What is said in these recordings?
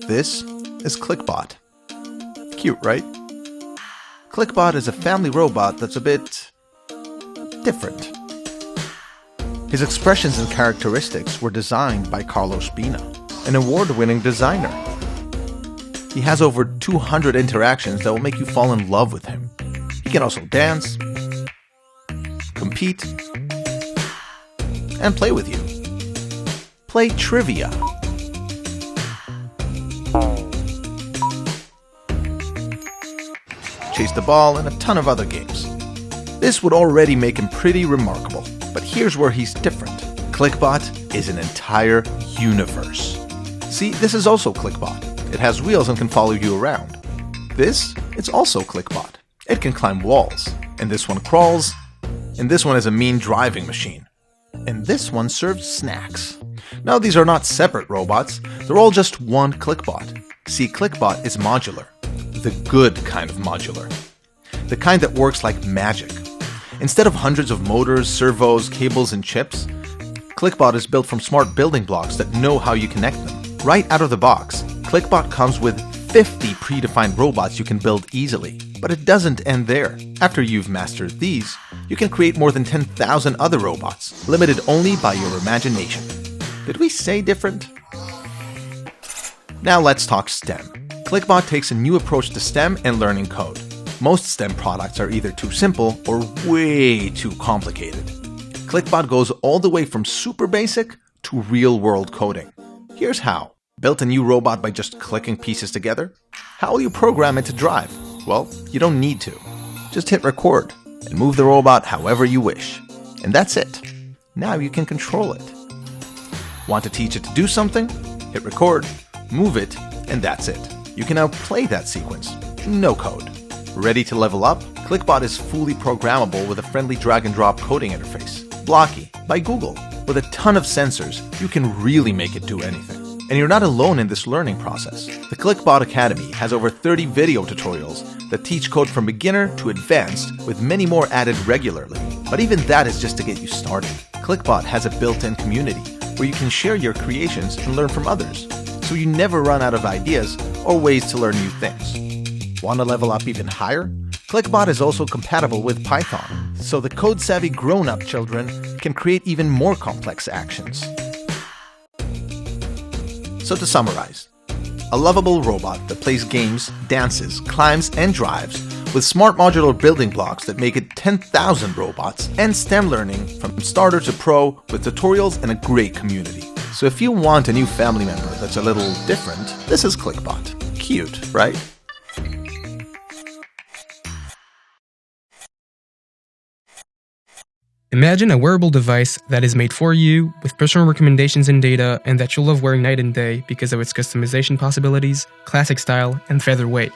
This is ClickBot. Cute, right? ClickBot is a family robot that's a bit different. His expressions and characteristics were designed by Carlos Bina, an award-winning designer. He has over 200 interactions that will make you fall in love with him. He can also dance, compete, and play with you. Play trivia. Chase the ball, and a ton of other games. This would already make him pretty remarkable, but here's where he's different. ClickBot is an entire universe. See, this is also ClickBot. It has wheels and can follow you around. This, it's also ClickBot. It can climb walls, and this one crawls, and this one is a mean driving machine. And this one serves snacks. Now these are not separate robots, they're all just one ClickBot. See, ClickBot is modular. The good kind of modular. The kind that works like magic. Instead of hundreds of motors, servos, cables, and chips, ClickBot is built from smart building blocks that know how you connect them. Right out of the box, ClickBot comes with 50 predefined robots you can build easily. But it doesn't end there. After you've mastered these, you can create more than 10,000 other robots, limited only by your imagination. Did we say different? Now let's talk STEM. ClickBot takes a new approach to STEM and learning code. Most STEM products are either too simple or way too complicated. ClickBot goes all the way from super basic to real-world coding. Here's how. Built a new robot by just clicking pieces together? How will you program it to drive? Well, you don't need to. Just hit record and move the robot however you wish. And that's it. Now you can control it. Want to teach it to do something? Hit record, move it, and that's it. You can now play that sequence. No code. Ready to level up? ClickBot is fully programmable with a friendly drag-and-drop coding interface. Blocky by Google. With a ton of sensors, you can really make it do anything. And you're not alone in this learning process. The ClickBot Academy has over 30 video tutorials that teach code from beginner to advanced, with many more added regularly. But even that is just to get you started. ClickBot has a built-in community where you can share your creations and learn from others, so you never run out of ideas or ways to learn new things. Want to level up even higher? ClickBot is also compatible with Python, so the code-savvy grown-up children can create even more complex actions. So to summarize, a lovable robot that plays games, dances, climbs, and drives with smart modular building blocks that make it 10,000 robots, and STEM learning from starter to pro with tutorials and a great community. So if you want a new family member that's a little different, this is ClickBot. Cute, right? Imagine a wearable device that is made for you, with personal recommendations and data, and that you'll love wearing night and day because of its customization possibilities, classic style, and featherweight.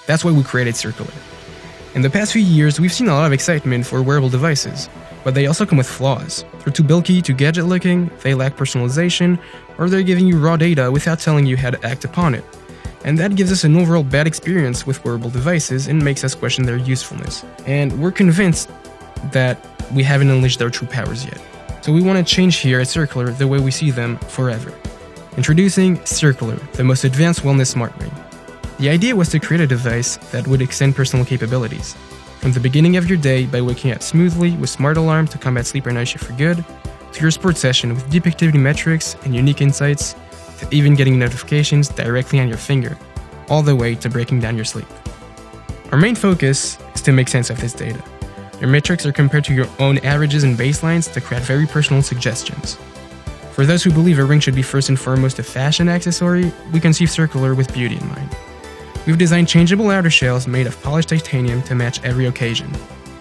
That's why we created Circular. In the past few years, we've seen a lot of excitement for wearable devices, but they also come with flaws. They're too bulky, too gadget-looking, they lack personalization, or they're giving you raw data without telling you how to act upon it. And that gives us an overall bad experience with wearable devices and makes us question their usefulness. And we're convinced that we haven't unleashed their true powers yet. So we want to change here at Circular the way we see them forever. Introducing Circular, the most advanced wellness smart ring. The idea was to create a device that would extend personal capabilities. From the beginning of your day by waking up smoothly with smart alarm to combat sleep or night shift for good, to your sports session with deep activity metrics and unique insights, to even getting notifications directly on your finger, all the way to breaking down your sleep. Our main focus is to make sense of this data. Your metrics are compared to your own averages and baselines to create very personal suggestions. For those who believe a ring should be first and foremost a fashion accessory, we conceive Circular with beauty in mind. We've designed changeable outer shells made of polished titanium to match every occasion.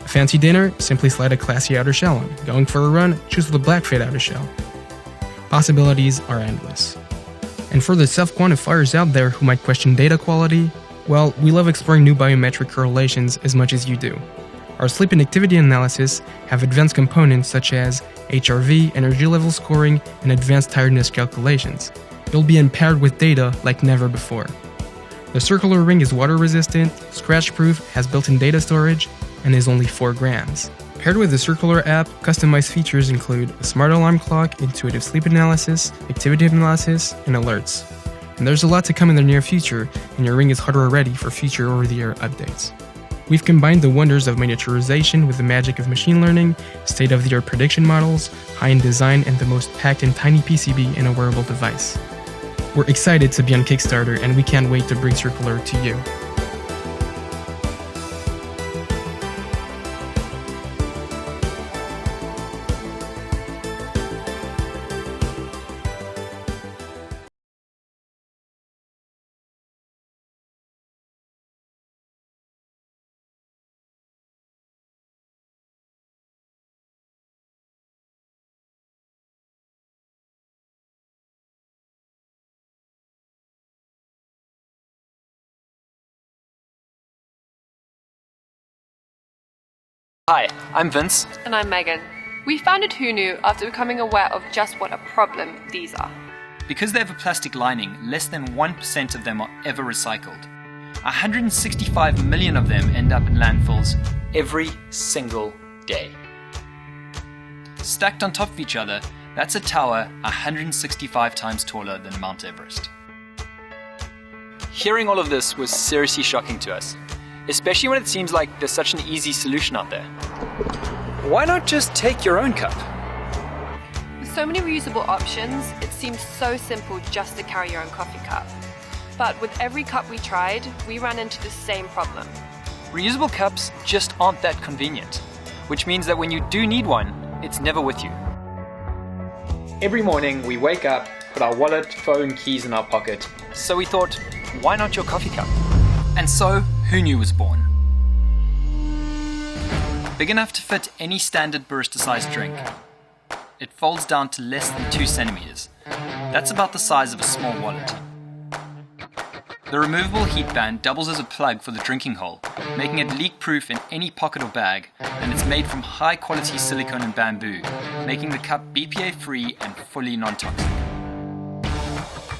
A fancy dinner? Simply slide a classy outer shell on. Going for a run? Choose the black fit outer shell. Possibilities are endless. And for the self-quantifiers out there who might question data quality, well, we love exploring new biometric correlations as much as you do. Our sleep and activity analysis have advanced components such as HRV, energy level scoring, and advanced tiredness calculations. You'll be empowered with data like never before. The Circular ring is water resistant, scratch proof, has built-in data storage, and is only 4 grams. Paired with the Circular app, customized features include a smart alarm clock, intuitive sleep analysis, activity analysis, and alerts. And there's a lot to come in the near future, and your ring is hardware ready for future over-the-air updates. We've combined the wonders of miniaturization with the magic of machine learning, state-of-the-art prediction models, high-end design, and the most packed and tiny PCB in a wearable device. We're excited to be on Kickstarter, and we can't wait to bring Circular to you. Hi, I'm Vince. And I'm Megan. We founded Who Knew after becoming aware of just what a problem these are. Because they have a plastic lining, less than 1% of them are ever recycled. 165 million of them end up in landfills every single day. Stacked on top of each other, that's a tower 165 times taller than Mount Everest. Hearing all of this was seriously shocking to us, especially when it seems like there's such an easy solution out there. Why not just take your own cup? With so many reusable options, it seems so simple just to carry your own coffee cup. But with every cup we tried, we ran into the same problem. Reusable cups just aren't that convenient, which means that when you do need one, it's never with you. Every morning we wake up, put our wallet, phone, keys in our pocket, so we thought, why not your coffee cup? And so, Who Knew was born. Big enough to fit any standard barista-sized drink. It folds down to less than 2 centimeters. That's about the size of a small wallet. The removable heat band doubles as a plug for the drinking hole, making it leak-proof in any pocket or bag, and it's made from high-quality silicone and bamboo, making the cup BPA-free and fully non-toxic.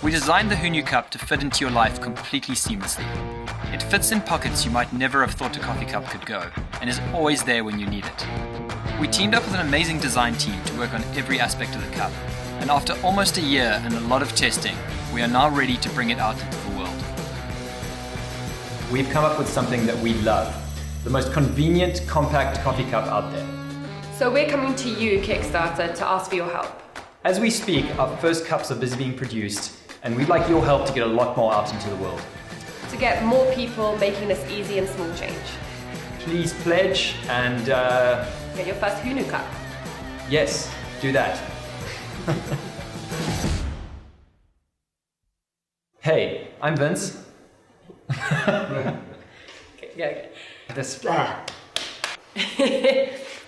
We designed the Who Knew cup to fit into your life completely seamlessly. It fits in pockets you might never have thought a coffee cup could go, and is always there when you need it. We teamed up with an amazing design team to work on every aspect of the cup, and after almost a year and a lot of testing, we are now ready to bring it out into the world. We've come up with something that we love, the most convenient, compact coffee cup out there. So we're coming to you, Kickstarter, to ask for your help. As we speak, our first cups are busy being produced, and we'd like your help to get a lot more out into the world. To get more people making this easy and small change. Please pledge and Get your first Who Knew cup. yes, do that. Hey, I'm Vince. Okay.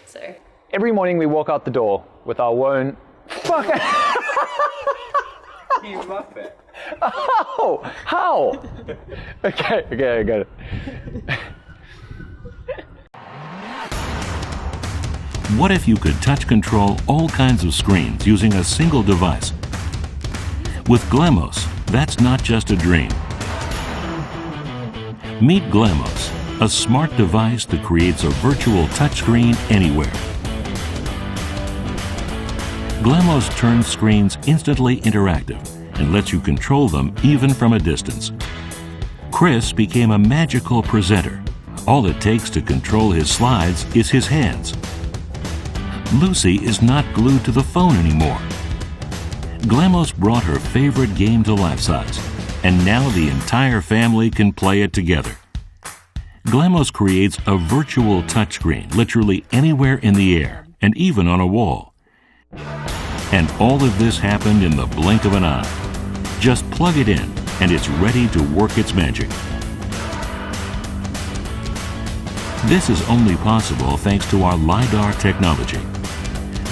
So, Every morning we walk out the door with our own. Fuck! You muppet. Oh, how? Okay, I got it. What if you could touch control all kinds of screens using a single device? With Glamos, that's not just a dream. Meet Glamos, a smart device that creates a virtual touchscreen anywhere. Glamos turns screens instantly interactive and lets you control them even from a distance. Chris became a magical presenter. All it takes to control his slides is his hands. Lucy is not glued to the phone anymore. Glamos brought her favorite game to life size, and now the entire family can play it together. Glamos creates a virtual touchscreen literally anywhere in the air and even on a wall. And all of this happened in the blink of an eye. Just plug it in and it's ready to work its magic. This is only possible thanks to our LiDAR technology.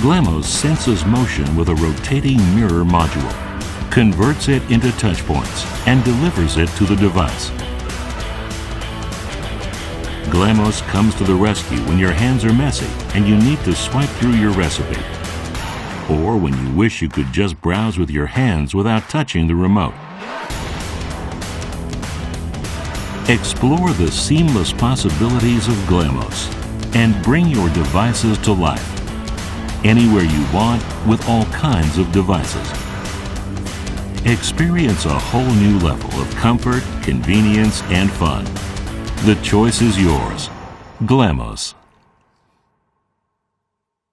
Glamos senses motion with a rotating mirror module, converts it into touch points, and delivers it to the device. Glamos comes to the rescue when your hands are messy and you need to swipe through your recipe, or when you wish you could just browse with your hands without touching the remote. Explore the seamless possibilities of Glamos and bring your devices to life, anywhere you want with all kinds of devices. Experience a whole new level of comfort, convenience, and fun. The choice is yours. Glamos.